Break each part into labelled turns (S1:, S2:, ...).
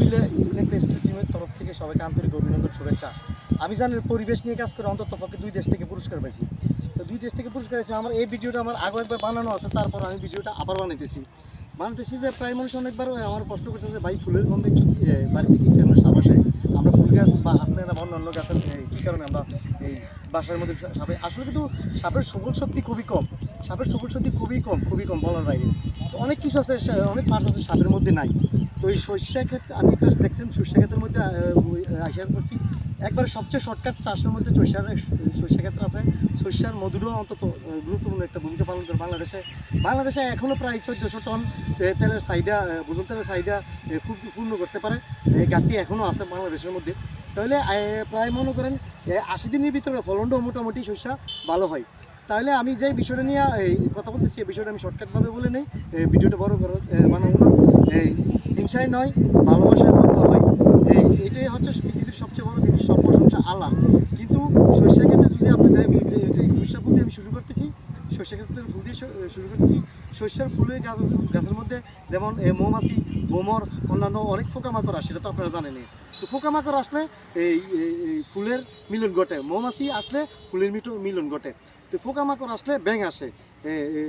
S1: মিলে snake rescue টিমের তরফ থেকে সবাইকে আন্তরিক অভিনন্দন, শুভেচ্ছা। আমি জানি পরিবেশ নিয়ে কাজ করে অন্তত পক্ষে 2 দেশ থেকে পুরস্কার পাইছি। তো 2 দেশ থেকে পুরস্কার এসে আমার এই ভিডিওটা আমার আগে একবার বানানো আছে, তারপর আমি ভিডিওটা আবার বানাইতেছি যে প্রায় মানুষ অনেকবার আমার প্রশ্ন করছে যে ভাই ফুলের গন্ধে কি বাড়িতে কী কারণে সাপ আসে, আমরা ফুল গাছ বা হাসনাইনা বা অন্যান্য গাছের কী কারণে আমরা এই বাসার মধ্যে সাপে আসলে কিন্তু সাপের সবল শক্তি খুবই কম, খুবই কম বলার বাইরে। তো অনেক কিছু আছে, অনেক পার্টস আছে সাপের মধ্যে নাই। তো এই সর্ষা ক্ষেত আমি একটা দেখছেন সর্ষা ক্ষেতের মধ্যে আইসার করছি একবারে সবচেয়ে শর্টকাট চাষের মধ্যে সর্ষা ক্ষেত্র আছে। সর্ষার মধুরও অন্তত গুরুত্বপূর্ণ একটা ভূমিকা পালন করে বাংলাদেশে এখনও প্রায় 1400 টন তেলের চাহিদা, ভোজন তেলের চাহিদা পূর্ণ করতে পারে। ঘাটতি এখনও আছে বাংলাদেশের মধ্যে। তাহলে প্রায় মনে করেন 80 দিনের ভিতরে ফলনটাও মোটামুটি সর্ষা ভালো হয়। তাহলে আমি যে বিষয়টা নিয়ে কথা বলতেছি এই বিষয়টা আমি শর্টকাটভাবে বলে নেই, ভিডিওটা বড় বানাবো না। হিংসায় নয়, ভালোবাসার জন্য হয়। এটাই হচ্ছে পৃথিবীর সবচেয়ে বড় জিনিস, সব প্রশংসা আল্লাহ। কিন্তু সর্ষা ক্ষেত্রে যদি আপনি সর্ষা ফুল দিয়ে আমি শুরু করতেছি, সর্ষা ক্ষেত্রের ফুল দিয়ে শুরু করতেছি। সর্ষার ফুলের গাছের মধ্যে যেমন মৌমাছি, ভ্রমর, অন্যান্য অনেক পোকামাকড় আসে, সেটা তো আপনারা জানেনই। তো পোকামাকড় আসলে এই ফুলের মিলন ঘটে, মৌমাছি আসলে ফুলের মিলন ঘটে। তো পোকামাকড় আসলে ব্যাঙ আসে,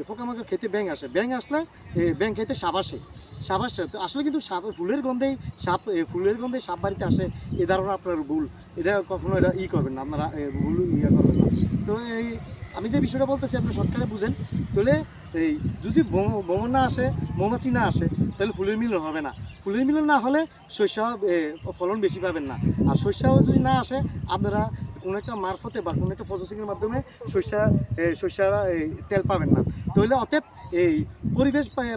S1: পোকামাকড় খেতে ব্যাঙ আসে, ব্যাঙ আসলে ব্যাঙ খেতে সাপ আসে। তো আসলে কিন্তু ফুলের গন্ধেই সাপ বাড়িতে আসে, এ ধারণা আপনার ভুল। এটা কখনো করবেন না আপনারা, ভুল করবেন না। তো আমি যে বিষয়টা বলতেছি আপনি শর্টকাটে বুঝেন। তাহলে যদি ভ্রমণ না আসে, মৌমাছি না আসে, তাহলে ফুলের মিলন হবে না। ফুলের মিলন না হলে শস্য ফলন বেশি পাবেন না। আর শস্যও যদি না আসে, আপনারা কোনো একটা মারফতে বা কোনো একটা প্রসেসিংয়ের মাধ্যমে শস্যরা তেল পাবেন না। তাহলে অতএব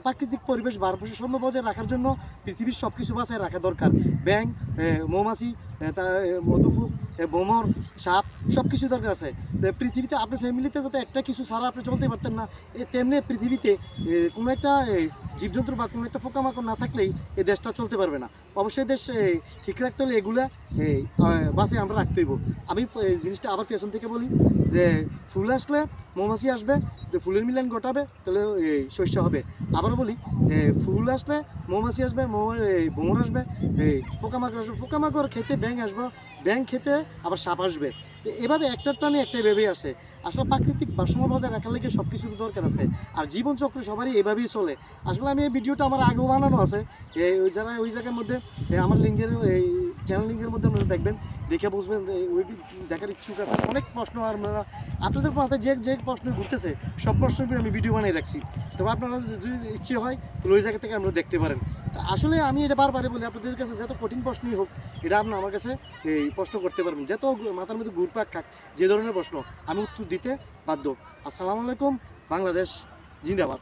S1: প্রাকৃতিক পরিবেশ ভারসাম্য বজায় রাখার জন্য পৃথিবীর সব কিছু বাঁচায় রাখা দরকার। ব্যাঙ, মৌমাছি, মধুফুক, ভ্রমর, সাপ সব কিছু দরকার আছে। পৃথিবীতে আপনার ফ্যামিলিতে যাতে একটা কিছু ছাড়া আপনি চলতে পারতেন না, তেমনি পৃথিবীতে কোনো একটা জীবজন্তু বা কোনো একটা পোকামাকড় না থাকলেই এই দেশটা চলতে পারবে না। অবশ্যই দেশ ঠিক রাখতে হলে এগুলা বাসে আমরা রাখতে হইব। আমি জিনিসটা আবার পেছন থেকে বলি যে ফুল আসলে মৌমাছি আসবে, ফুলের মিলন ঘটাবে, তাহলে শস্য হবে। আবার বলি ফুল আসলে মৌমাছি আসবে, ভ্রমর আসবে, পোকামাকড় আসবে, পোকামাকড় খেতে ব্যাঙ আসবে, ব্যাঙ খেতে আবার সাপ আসবে। তো এভাবে একটার টানে একটাই ভেবেই আসে। আসলে প্রাকৃতিক ভারসাম্য বজায় রাখার লেগে সব কিছুর দরকার আছে। আর জীবনচক্র সবারই এভাবেই চলে। আসলে আমি এই ভিডিওটা আমার আগেও বানানো আছে, ওই জায়গার মধ্যে আমার এই চ্যানেল লিঙ্কের মধ্যে আপনারা দেখবেন, দেখে বুঝবেন। ওই দেখার ইচ্ছুক আছে অনেক প্রশ্ন, আর আপনাদের মাথায় যে প্রশ্ন ঘুরতেছে সব প্রশ্নগুলো আমি ভিডিও বানিয়ে রাখছি। তবে আপনারা যদি ইচ্ছে হয় তাহলে ওই জায়গা থেকে আপনারা দেখতে পারেন। তা আসলে আমি এটা বারবারে বলি, আপনাদের কাছে যত কঠিন প্রশ্নই হোক, এটা আপনি আমার কাছে প্রশ্ন করতে পারবেন, যত মাথার মধ্যে ঘুরপাক খাক যে ধরনের প্রশ্ন, আমি উত্তর দিতে বাধ্য। আসসালামু আলাইকুম, বাংলাদেশ জিন্দাবাদ।